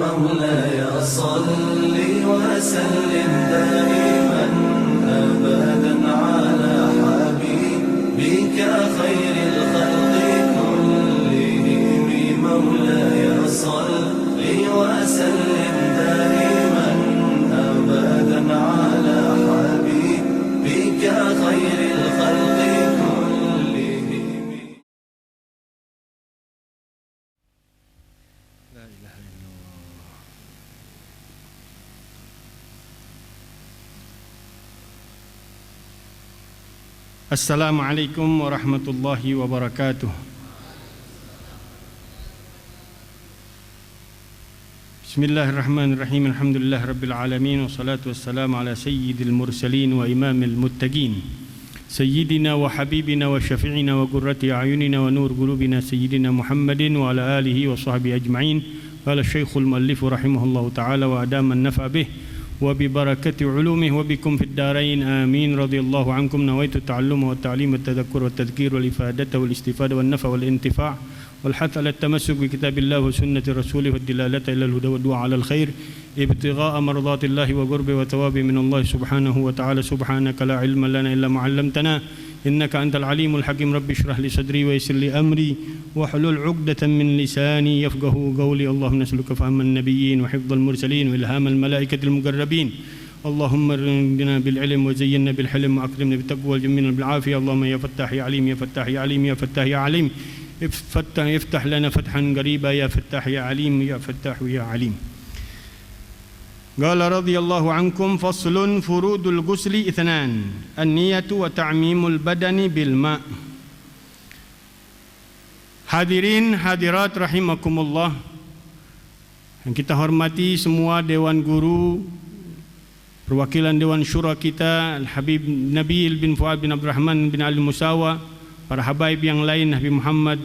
مولاي صل وسلم دائما أبدا على حبيبك خير الخلق كلهم. مولاي صل وسلم دائما أبدا على حبيبك خير الخلق كلهم. لا إله إلا الله. Assalamualaikum warahmatullahi wabarakatuh. Bismillahirrahmanirrahim. Alhamdulillah rabbil alamin, wassalatu wassalamu ala sayyidil mursalin wa imamil muttaqin, sayyidina wa habibina wa syafi'ina wa qurrati a'yunina wa nur qulubina sayyidina Muhammadin wa ala alihi wa sahbihi ajma'in. Qala Syekhul Muallif rahimahullahu ta'ala wa adama an-naf'a bih wa bi barakati ulumih wa bikum fid darain amin. Radhiyallahu ankum. Nawaitu ta'alluma wa ta'lim wa tadhakkur wa tadhkir wal ifadata wal istifada wal nafa wal intifa' wal hath ala tamassuk bi kitabillah wa sunnati rasulih wa dilalata ila al huda wa du'a ala al khair ibtigha'a mardatillahi wa qurbi wa thawabi min Allah subhanahu wa ta'ala. Subhanaka la ilma lana illa ma 'allamtana innaka antal alimul hakim. Rabbi shrah li sadri wa yassir li amri wahlul 'uqdatam min lisani yafqahu qawli. Allahumma nas'aluka fahman nabiyyin wa hifdzal mursalin wa ilhamal malaikatil muqarrabin. Allahumma ardina bil ilm wa zayyinna bil hilm wa akrimna bit taqwa wal jamil bil afiyah. Allahumma ya fattah ya alim ya fattah ya alim ya fattah ya alim iftah lana fathan qariba ya fattah ya alim ya fattah ya alim. Qala radhiyallahu ankum faslun furudul ghusli ithnan an-niyatu wa ta'mimul badani bil ma'. Hadirin hadirat rahimakumullah, yang kita hormati semua dewan guru, perwakilan dewan syura kita Al-Habib Nabil bin Fuad bin Abdurrahman bin Ali Musawa, para habaib yang lain, Habib Muhammad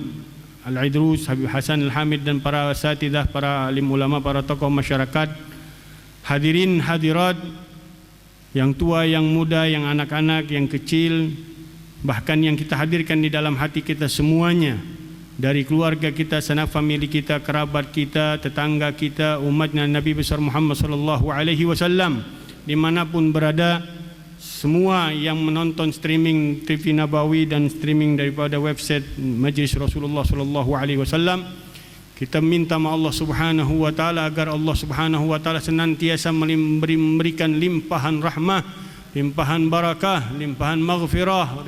Al-Idrus, Habib Hasan Al-Hamid, dan para asatidah, para alim ulama, para tokoh masyarakat. Hadirin hadirat, yang tua, yang muda, yang anak-anak, yang kecil, bahkan yang kita hadirkan di dalam hati kita semuanya, dari keluarga kita, sanak famili kita, kerabat kita, tetangga kita, umatnya Nabi besar Muhammad sallallahu alaihi wasallam, dimanapun berada, semua yang menonton streaming TV Nabawi dan streaming daripada website Majlis Rasulullah sallallahu alaihi wasallam, kita minta sama Allah subhanahu wa ta'ala agar Allah subhanahu wa ta'ala senantiasa memberikan limpahan rahmah, limpahan barakah, limpahan maghfirah,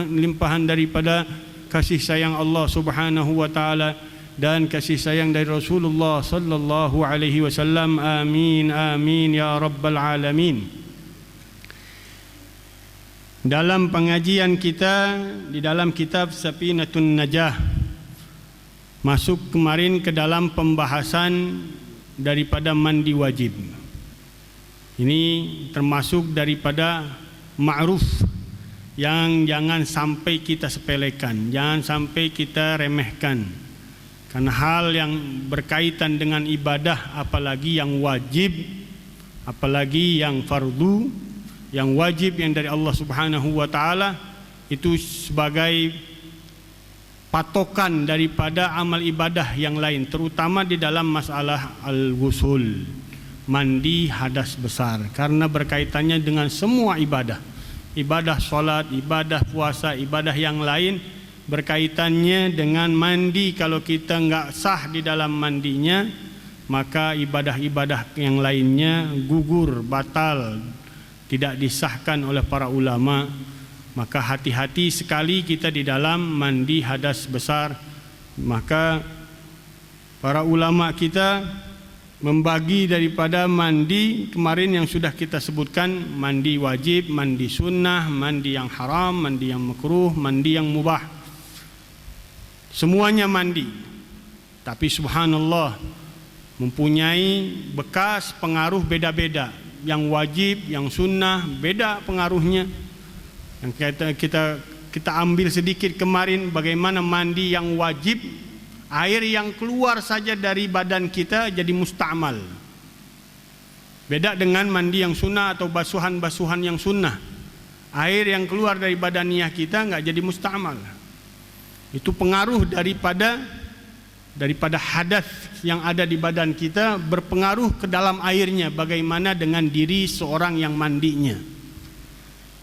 limpahan daripada kasih sayang Allah subhanahu wa ta'ala dan kasih sayang dari Rasulullah sallallahu alaihi wasallam. Amin amin ya rabbal alamin. Dalam pengajian kita di dalam kitab Safinatun Najah, masuk kemarin ke dalam pembahasan daripada mandi wajib. Ini termasuk daripada ma'ruf yang jangan sampai kita sepelekan, jangan sampai kita remehkan. Karena hal yang berkaitan dengan ibadah, apalagi yang wajib, apalagi yang fardu, yang wajib yang dari Allah Subhanahu wa taala, itu sebagai patokan daripada amal ibadah yang lain, terutama di dalam masalah al-ghusl, mandi hadas besar, karena berkaitannya dengan semua ibadah, ibadah solat, ibadah puasa, ibadah yang lain berkaitannya dengan mandi. Kalau kita enggak sah di dalam mandinya, maka ibadah-ibadah yang lainnya gugur, batal, tidak disahkan oleh para ulama. Maka hati-hati sekali kita di dalam mandi hadas besar. Maka para ulama kita membagi daripada mandi kemarin yang sudah kita sebutkan, mandi wajib, mandi sunnah, mandi yang haram, mandi yang makruh, mandi yang mubah. Semuanya mandi. Tapi subhanallah, mempunyai bekas pengaruh beda-beda. Yang wajib, yang sunnah beda pengaruhnya. Yang kita ambil sedikit kemarin, bagaimana mandi yang wajib, air yang keluar saja dari badan kita jadi musta'mal. Beda dengan mandi yang sunnah atau basuhan-basuhan yang sunnah. Air yang keluar dari badaniyah kita nggak jadi musta'mal. Itu pengaruh daripada hadas yang ada di badan kita berpengaruh ke dalam airnya. Bagaimana dengan diri seorang yang mandinya?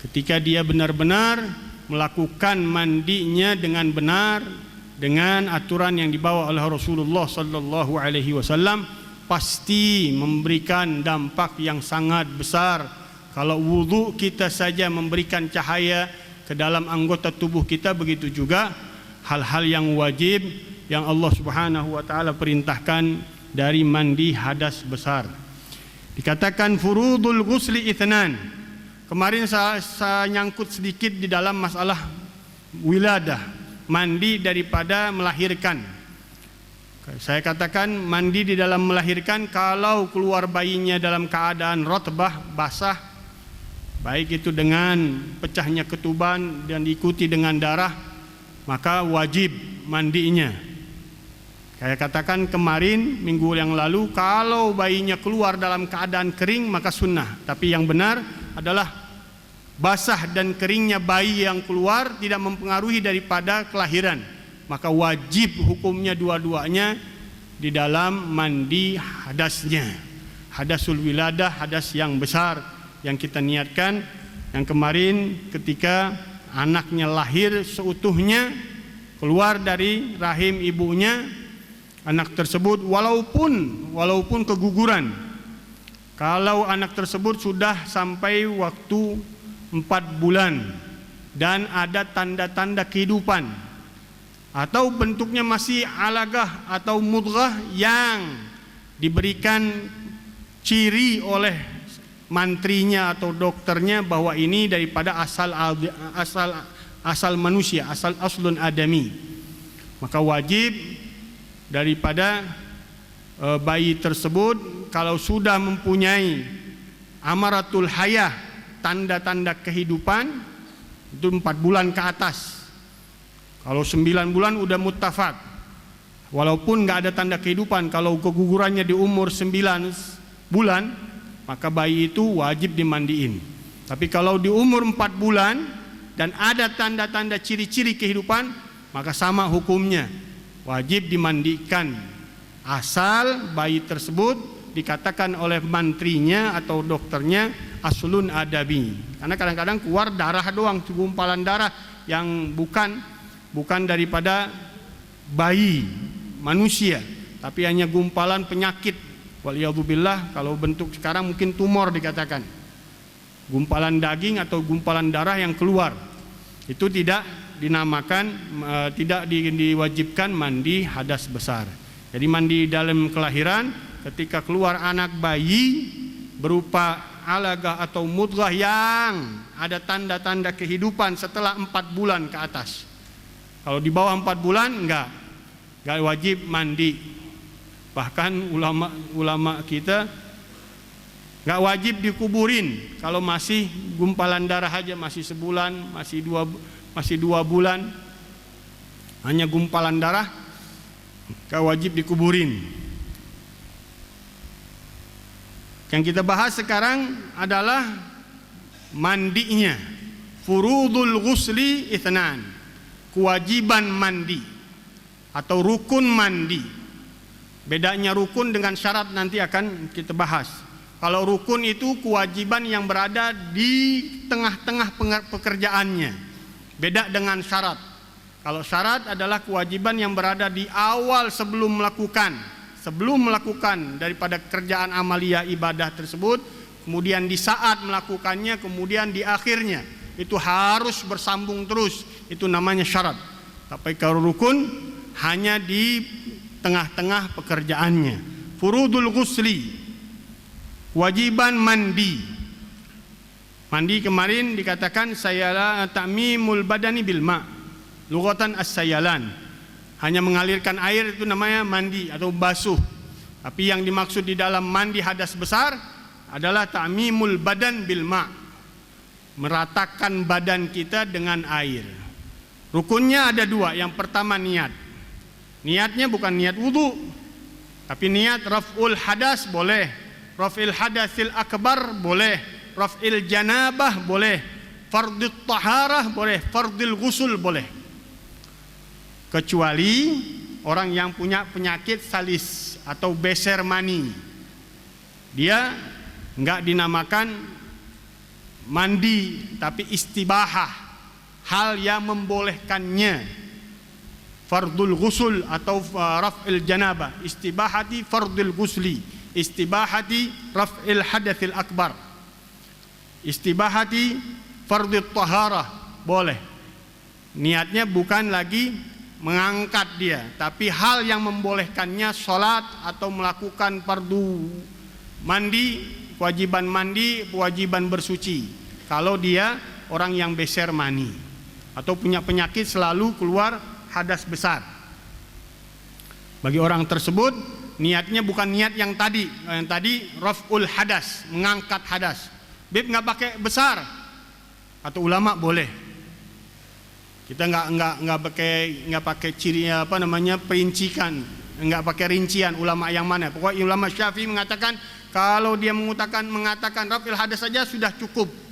Ketika dia benar-benar melakukan mandinya dengan benar, dengan aturan yang dibawa oleh Rasulullah sallallahu alaihi wasallam, pasti memberikan dampak yang sangat besar. Kalau wudu kita saja memberikan cahaya ke dalam anggota tubuh kita, begitu juga hal-hal yang wajib yang Allah Subhanahu wa taala perintahkan dari mandi hadas besar. Dikatakan furudul ghusli itsnan. Kemarin saya nyangkut sedikit di dalam masalah wiladah, mandi daripada melahirkan. Saya katakan mandi di dalam melahirkan, kalau keluar bayinya dalam keadaan rotbah, basah, baik itu dengan pecahnya ketuban dan diikuti dengan darah, maka wajib mandinya. Saya katakan kemarin minggu yang lalu, kalau bayinya keluar dalam keadaan kering maka sunnah. Tapi yang benar adalah basah dan keringnya bayi yang keluar tidak mempengaruhi daripada kelahiran, maka wajib hukumnya dua-duanya di dalam mandi hadasnya. Hadasul wiladah, hadas yang besar yang kita niatkan, yang kemarin ketika anaknya lahir seutuhnya keluar dari rahim ibunya, anak tersebut walaupun keguguran, kalau anak tersebut sudah sampai waktu 4 bulan dan ada tanda-tanda kehidupan, atau bentuknya masih alagah atau mudghah yang diberikan ciri oleh mantrinya atau dokternya bahwa ini daripada asal manusia, aslun adami, maka wajib daripada bayi tersebut, kalau sudah mempunyai amaratul hayah, tanda-tanda kehidupan, itu 4 bulan ke atas. Kalau 9 bulan udah muttafaq, walaupun nggak ada tanda kehidupan. Kalau kegugurannya di umur 9 bulan, maka bayi itu wajib dimandiin. Tapi kalau di umur 4 bulan dan ada tanda-tanda ciri-ciri kehidupan, maka sama hukumnya, wajib dimandikan, asal bayi tersebut dikatakan oleh mantrinya atau dokternya aslun adabi. Karena kadang-kadang keluar darah doang, gumpalan darah yang bukan daripada bayi manusia, tapi hanya gumpalan penyakit. Waliyadzubillah, kalau bentuk sekarang mungkin tumor dikatakan. Gumpalan daging atau gumpalan darah yang keluar. Itu tidak dinamakan, tidak diwajibkan mandi hadas besar. Jadi mandi dalam kelahiran, ketika keluar anak bayi berupa alagah atau mudghah yang ada tanda-tanda kehidupan setelah 4 bulan ke atas. Kalau di bawah 4 bulan enggak wajib mandi. Bahkan ulama kita enggak wajib dikuburin kalau masih gumpalan darah aja, masih sebulan, masih 2 bulan, hanya gumpalan darah, enggak wajib dikuburin. Yang kita bahas sekarang adalah mandinya. Furudul ghusli itsnan, kewajiban mandi atau rukun mandi. Bedanya rukun dengan syarat nanti akan kita bahas. Kalau rukun itu kewajiban yang berada di tengah-tengah pekerjaannya, beda dengan syarat. Kalau syarat adalah kewajiban yang berada di awal sebelum melakukan daripada kerjaan amalia ibadah tersebut, kemudian di saat melakukannya, kemudian di akhirnya, itu harus bersambung terus, itu namanya syarat. Tapi kalau rukun hanya di tengah-tengah pekerjaannya. Furudul ghusli, kewajiban mandi. Mandi kemarin dikatakan sayala ta'mimul badani bil ma', lughatan as-sayalan, hanya mengalirkan air, itu namanya mandi atau basuh. Tapi yang dimaksud di dalam mandi hadas besar adalah ta'mimul badan bil ma', meratakan badan kita dengan air. Rukunnya ada 2. Yang pertama niat. Niatnya bukan niat wudu, tapi niat raf'ul hadas boleh, raf'il hadatsil akbar boleh, raf'il janabah boleh, fardhu taharah boleh, fardhil ghusl boleh. Kecuali orang yang punya penyakit salis atau beser mani. Dia enggak dinamakan mandi tapi istibahah, hal yang membolehkannya. Fardul ghusl atau raf'il janabah, istibahati fardul ghusli, istibahati raf'il hadatsil akbar, istibahati fardhu taharah boleh. Niatnya bukan lagi mengangkat dia, tapi hal yang membolehkannya sholat atau melakukan fardu mandi, kewajiban bersuci. Kalau dia orang yang beser mani atau punya penyakit selalu keluar hadas besar. Bagi orang tersebut niatnya bukan niat yang tadi raf'ul hadas, mengangkat hadas. Bib nggak pakai besar, atau ulama boleh. Kita nggak pakai ciri perincikan, nggak pakai rincian ulama yang mana. Pokoknya ulama Syafi'i mengatakan kalau dia mengatakan raf'il hadas saja sudah cukup.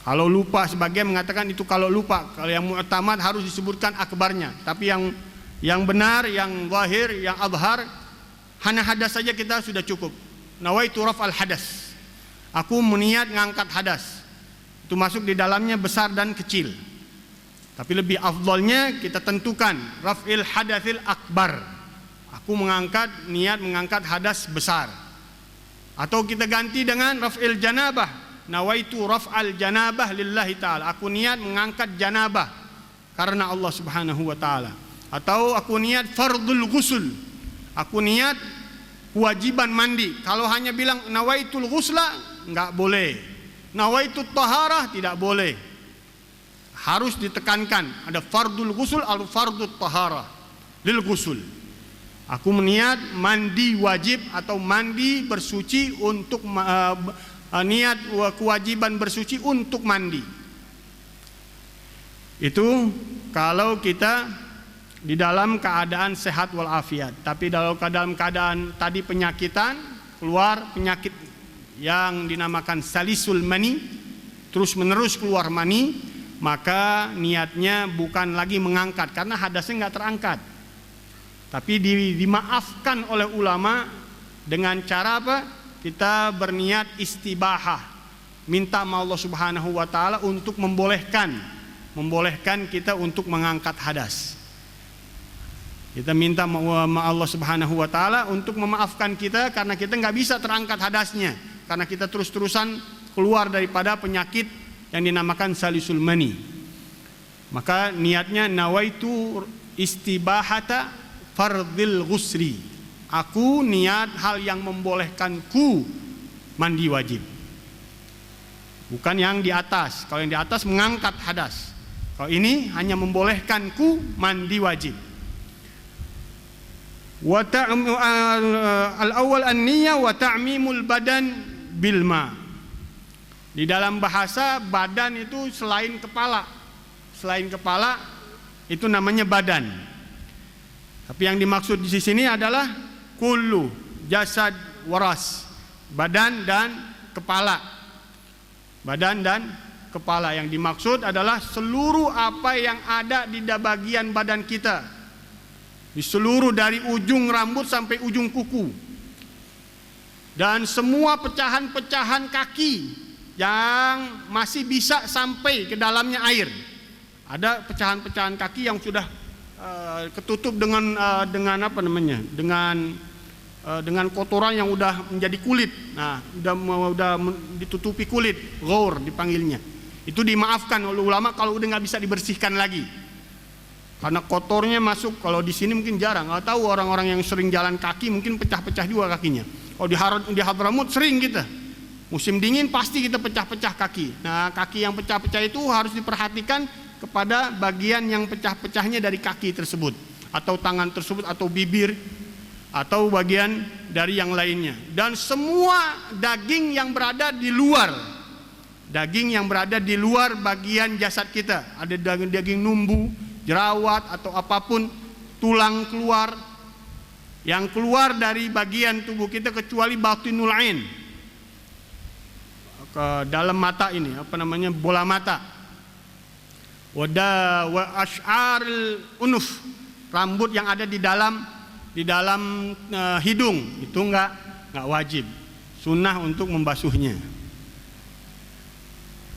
Kalau lupa, sebagian mengatakan itu kalau lupa. Kalau yang mu'tamad harus disebutkan akbarnya. Tapi yang benar, yang zahir, yang adhar, hanya hadas saja kita sudah cukup. Nawaitu raf'al hadas. Aku meniat ngangkat hadas. Itu masuk di dalamnya besar dan kecil. Tapi lebih afdalnya kita tentukan raf'il hadatsil akbar. Aku niat mengangkat hadas besar. Atau kita ganti dengan raf'il janabah. Nawaitu raf'al janabah lillahi ta'ala. Aku niat mengangkat janabah karena Allah Subhanahu wa ta'ala. Atau aku niat fardul ghusl. Aku niat kewajiban mandi. Kalau hanya bilang nawaitul ghusla enggak boleh. Nawaitut taharah tidak boleh. Harus ditekankan ada fardul ghusl atau fardut taharah lil ghusl. Aku meniat mandi wajib atau mandi bersuci untuk niat kewajiban bersuci untuk mandi. Itu kalau kita di dalam keadaan sehat walafiat. Tapi dalam keadaan tadi penyakitan, keluar penyakit yang dinamakan salisul mani, terus menerus keluar mani, maka niatnya bukan lagi mengangkat karena hadasnya nggak terangkat. Tapi dimaafkan oleh ulama dengan cara apa? Kita berniat istibahah, minta sama Allah Subhanahu wa ta'ala untuk membolehkan kita untuk mengangkat hadas. Kita minta sama Allah Subhanahu wa ta'ala untuk memaafkan kita karena kita nggak bisa terangkat hadasnya, karena kita terus-terusan keluar daripada penyakit yang dinamakan salisul mani. Maka niatnya nawaitu istibahata fardhil ghusri. Aku niat hal yang membolehkanku mandi wajib. Bukan yang di atas. Kalau yang di atas mengangkat hadas. Kalau ini hanya membolehkanku mandi wajib. Al-awwal an-niyah wa ta'mimul badan bil ma. Di dalam bahasa badan itu selain kepala. Selain kepala itu namanya badan. Tapi yang dimaksud di sini adalah kullu jasad waras, badan dan kepala. Badan dan kepala yang dimaksud adalah seluruh apa yang ada di bagian badan kita, di seluruh dari ujung rambut sampai ujung kuku, dan semua pecahan-pecahan kaki yang masih bisa sampai ke dalamnya air. Ada pecahan-pecahan kaki yang sudah ketutup dengan kotoran yang udah menjadi kulit. Nah, udah ditutupi kulit, ghaur dipanggilnya. Itu dimaafkan oleh ulama kalau udah nggak bisa dibersihkan lagi. Karena kotornya masuk. Kalau di sini mungkin jarang. Nggak tahu orang-orang yang sering jalan kaki mungkin pecah-pecah juga kakinya. Kalau di Hadramut sering kita. Musim dingin pasti kita pecah-pecah kaki. Nah, kaki yang pecah-pecah itu harus diperhatikan kepada bagian yang pecah-pecahnya dari kaki tersebut, atau tangan tersebut, atau bibir, atau bagian dari yang lainnya. Dan semua daging yang berada di luar, bagian jasad kita, ada daging numbu, jerawat atau apapun, tulang keluar, yang keluar dari bagian tubuh kita kecuali batinul ain, ke dalam mata ini, bola mata. Wa asy'arul unuf, rambut yang ada di dalam hidung itu enggak wajib, sunnah untuk membasuhnya.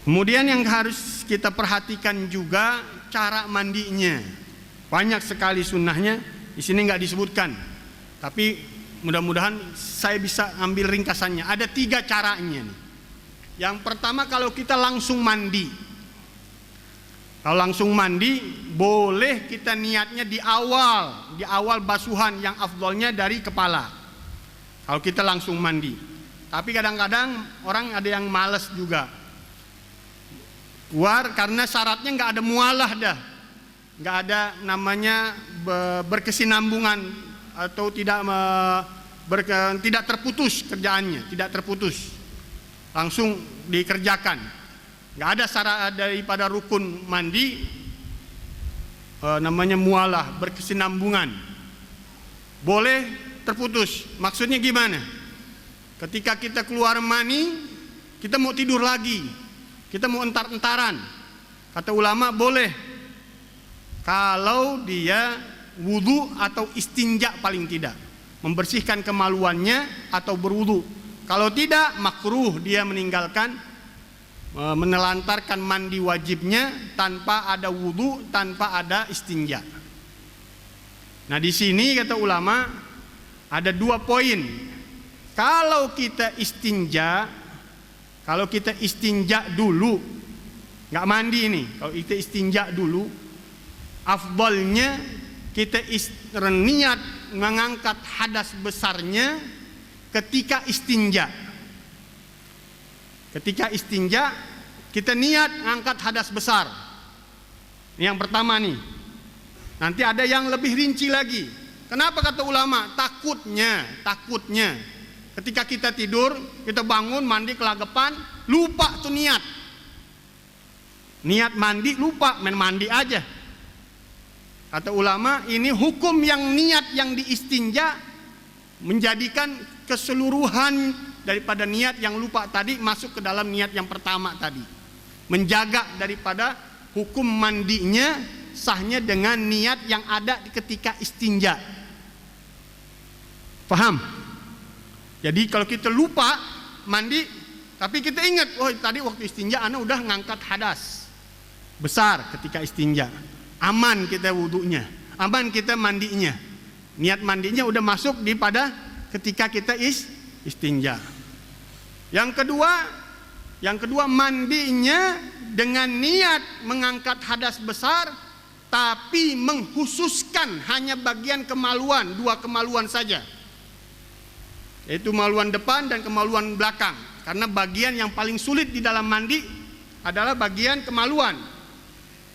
Kemudian yang harus kita perhatikan juga cara mandinya. Banyak sekali sunnahnya, di sini enggak disebutkan. Tapi mudah-mudahan saya bisa ambil ringkasannya. Ada 3 caranya nih. Yang pertama, kalau kita langsung mandi. Kalau langsung mandi, boleh kita niatnya di awal basuhan, yang afdolnya dari kepala. Kalau kita langsung mandi. Tapi kadang-kadang orang ada yang malas juga keluar, karena syaratnya nggak ada mualah dah, nggak ada namanya berkesinambungan atau tidak terputus kerjaannya, tidak terputus, langsung dikerjakan. Nggak ada syarat daripada rukun mandi namanya mualah, berkesinambungan. Boleh terputus. Maksudnya gimana? Ketika kita keluar mani, kita mau tidur lagi, kita mau entar-entaran, kata ulama boleh, kalau dia wudu atau istinja paling tidak, membersihkan kemaluannya atau berwudu. Kalau tidak, makruh dia meninggalkan, menelantarkan mandi wajibnya tanpa ada wudu, tanpa ada istinja. Nah, di sini kata ulama ada 2 poin. Kalau kita istinja dulu, nggak mandi ini, kalau kita istinja dulu, afdalnya kita niat mengangkat hadas besarnya ketika istinja. Ketika istinja kita niat mengangkat hadas besar. Ini yang pertama nih. Nanti ada yang lebih rinci lagi. Kenapa kata ulama? Takutnya ketika kita tidur, kita bangun, mandi kelagapan, lupa tuh niat. Niat mandi lupa, main mandi aja. Kata ulama, ini hukum yang niat yang diistinja menjadikan keseluruhan daripada niat yang lupa tadi masuk ke dalam niat yang pertama tadi. Menjaga daripada hukum mandinya sahnya dengan niat yang ada ketika istinja. Paham? Jadi kalau kita lupa mandi, tapi kita ingat, oh tadi waktu istinja ana udah ngangkat hadas besar ketika istinja. Aman kita wudunya, aman kita mandinya. Niat mandinya udah masuk di pada ketika kita istinja. Yang kedua mandinya dengan niat mengangkat hadas besar, tapi mengkhususkan hanya bagian kemaluan, 2 kemaluan saja. Yaitu kemaluan depan dan kemaluan belakang. Karena bagian yang paling sulit di dalam mandi adalah bagian kemaluan.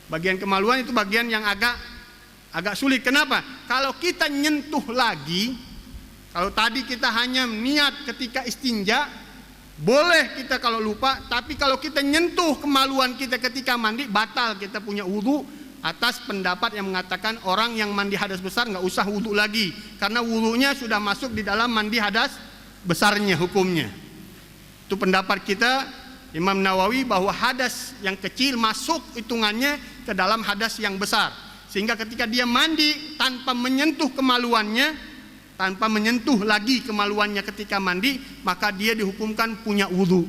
Bagian kemaluan itu bagian yang agak sulit. Kenapa? Kalau kita nyentuh lagi, kalau tadi kita hanya niat ketika istinja, boleh kita kalau lupa, tapi kalau kita nyentuh kemaluan kita ketika mandi, batal kita punya wudu. Atas pendapat yang mengatakan orang yang mandi hadas besar nggak usah wudu lagi, karena wudunya sudah masuk di dalam mandi hadas besarnya hukumnya. Itu pendapat kita Imam Nawawi, bahwa hadas yang kecil masuk hitungannya ke dalam hadas yang besar, sehingga ketika dia mandi tanpa menyentuh kemaluannya, tanpa menyentuh lagi kemaluannya ketika mandi, maka dia dihukumkan punya wudu.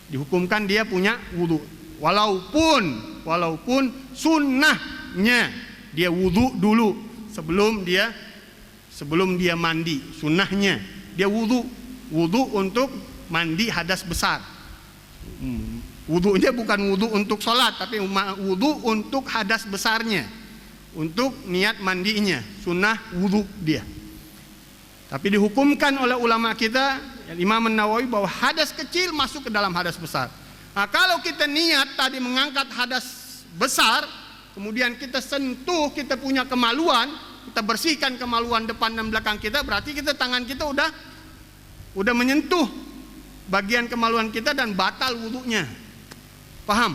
Dihukumkan dia punya wudu. Walaupun sunnahnya dia wudu dulu sebelum dia mandi. Sunnahnya dia wudu untuk mandi hadas besar. Wudunya bukan wudu untuk sholat, tapi wudu untuk hadas besarnya, untuk niat mandinya. Sunnah wudu dia. Tapi dihukumkan oleh ulama kita, Imam Nawawi, bahwa hadas kecil masuk ke dalam hadas besar. Nah, kalau kita niat tadi mengangkat hadas besar, kemudian kita sentuh, kita punya kemaluan, kita bersihkan kemaluan depan dan belakang kita, berarti kita tangan kita udah menyentuh bagian kemaluan kita dan batal wudunya. Paham?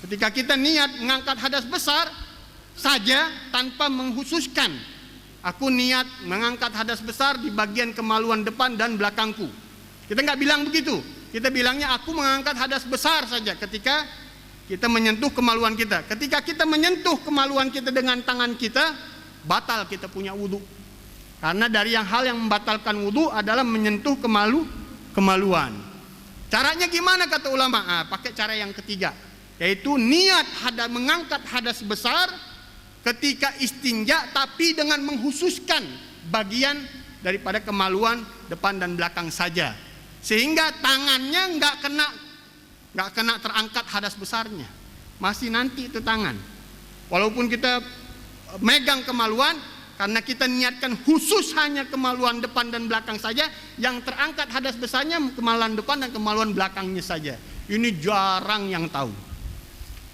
Ketika kita niat mengangkat hadas besar saja tanpa mengkhususkan aku niat mengangkat hadas besar di bagian kemaluan depan dan belakangku. Kita nggak bilang begitu. Kita bilangnya aku mengangkat hadas besar saja ketika kita menyentuh kemaluan kita. Ketika kita menyentuh kemaluan kita dengan tangan kita, batal kita punya wudu. Karena dari hal yang membatalkan wudu adalah menyentuh kemaluan. Caranya gimana kata ulama? Pakai cara yang ketiga, yaitu niat mengangkat hadas besar ketika istinja, tapi dengan menghususkan bagian daripada kemaluan depan dan belakang saja, sehingga tangannya nggak kena terangkat hadas besarnya. Masih nanti itu tangan, walaupun kita megang kemaluan, karena kita niatkan khusus hanya kemaluan depan dan belakang saja, yang terangkat hadas besarnya kemaluan depan dan kemaluan belakangnya saja. Ini jarang yang tahu.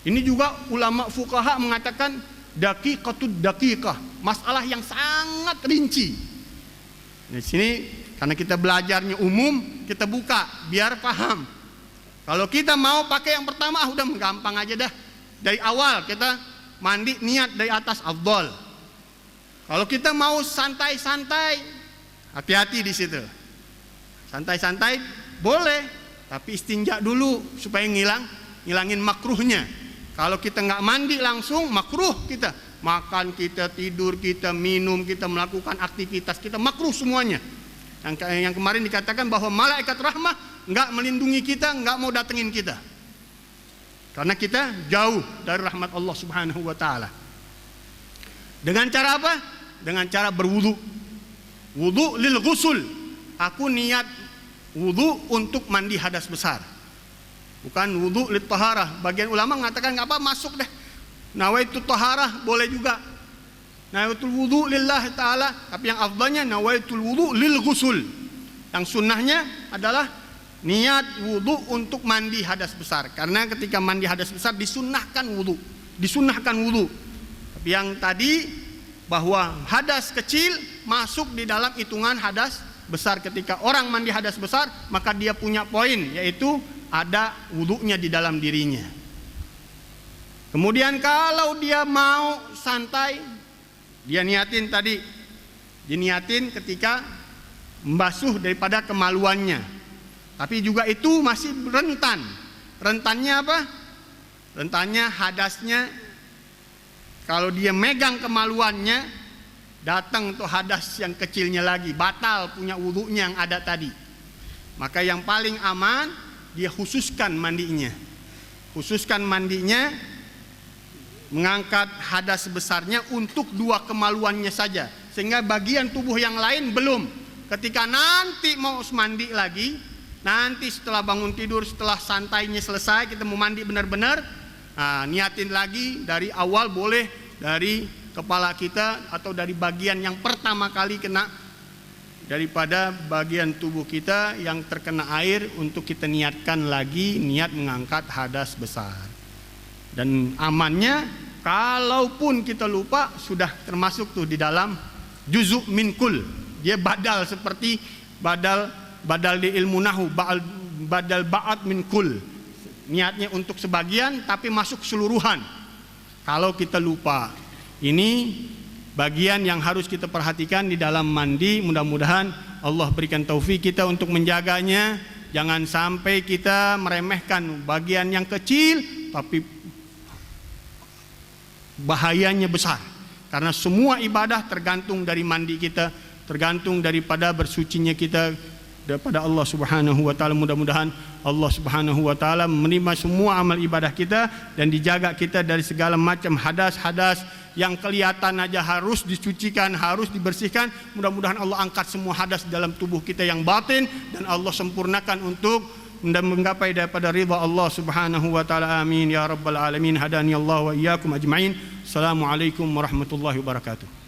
Ini juga ulama fuqaha mengatakan daqiqatud daqiqah, masalah yang sangat rinci. Di sini karena kita belajarnya umum, kita buka biar paham. Kalau kita mau pakai yang pertama, udah gampang aja dah. Dari awal kita mandi niat dari atas afdol. Kalau kita mau santai-santai, hati-hati di situ. Santai-santai boleh, tapi istinja dulu supaya ngilangin makruhnya. Kalau kita nggak mandi langsung, makruh kita. Makan kita, tidur kita, minum kita, melakukan aktivitas kita, makruh semuanya. Yang kemarin dikatakan bahwa malaikat rahmah nggak melindungi kita, nggak mau datengin kita. Karena kita jauh dari rahmat Allah Subhanahu wa Ta'ala. Dengan cara apa? Dengan cara berwudu. Wudu lil ghusul. Aku niat wudu untuk mandi hadas besar, bukan wudu lit taharah. Bagian ulama mengatakan nggak apa, masuk deh. Nawaitu taharah boleh juga. Nawaitul wudu lillah ta'ala, tapi yang afdalnya nawaitul wudu lil ghusul. Yang sunnahnya adalah niat wudu untuk mandi hadas besar. Karena ketika mandi hadas besar disunnahkan wudu. Tapi yang tadi bahwa hadas kecil masuk di dalam hitungan hadas besar. Ketika orang mandi hadas besar, maka dia punya poin, yaitu ada wudunya di dalam dirinya. Kemudian kalau dia mau santai, dia niatin tadi, diniatin ketika membasuh daripada kemaluannya. Tapi juga itu masih rentan. Rentannya apa? Rentannya hadasnya, kalau dia megang kemaluannya, datang tuh hadas yang kecilnya lagi, batal punya wudunya yang ada tadi. Maka yang paling aman, dia khususkan mandinya. Mengangkat hadas besarnya untuk dua kemaluannya saja, sehingga bagian tubuh yang lain belum. Ketika nanti mau mandi lagi, nanti setelah bangun tidur, setelah santainya selesai, kita mau mandi benar-benar, niatin lagi dari awal, boleh dari kepala kita atau dari bagian yang pertama kali kena daripada bagian tubuh kita yang terkena air, untuk kita niatkan lagi niat mengangkat hadas besar. Dan amannya, kalaupun kita lupa, sudah termasuk tuh di dalam juzuk min kul. Dia badal seperti badal di ilmu nahu, badal ba'at min kul. Niatnya untuk sebagian tapi masuk keseluruhan. Kalau kita lupa, ini bagian yang harus kita perhatikan di dalam mandi. Mudah-mudahan Allah berikan taufik kita untuk menjaganya. Jangan sampai kita meremehkan bagian yang kecil tapi bahayanya besar. Karena semua ibadah tergantung dari mandi kita, tergantung daripada bersucinya kita daripada Allah Subhanahu wa Ta'ala. Mudah-mudahan Allah Subhanahu wa Ta'ala menerima semua amal ibadah kita dan dijaga kita dari segala macam hadas-hadas yang kelihatan aja harus disucikan, harus dibersihkan. Mudah-mudahan Allah angkat semua hadas dalam tubuh kita yang batin, dan Allah sempurnakan untuk menggapai daripada ridha Allah Subhanahu wa Ta'ala. Amin ya rabbal alamin. Hadani Allah wa iyyakum ajma'in. Assalamualaikum warahmatullahi wabarakatuh.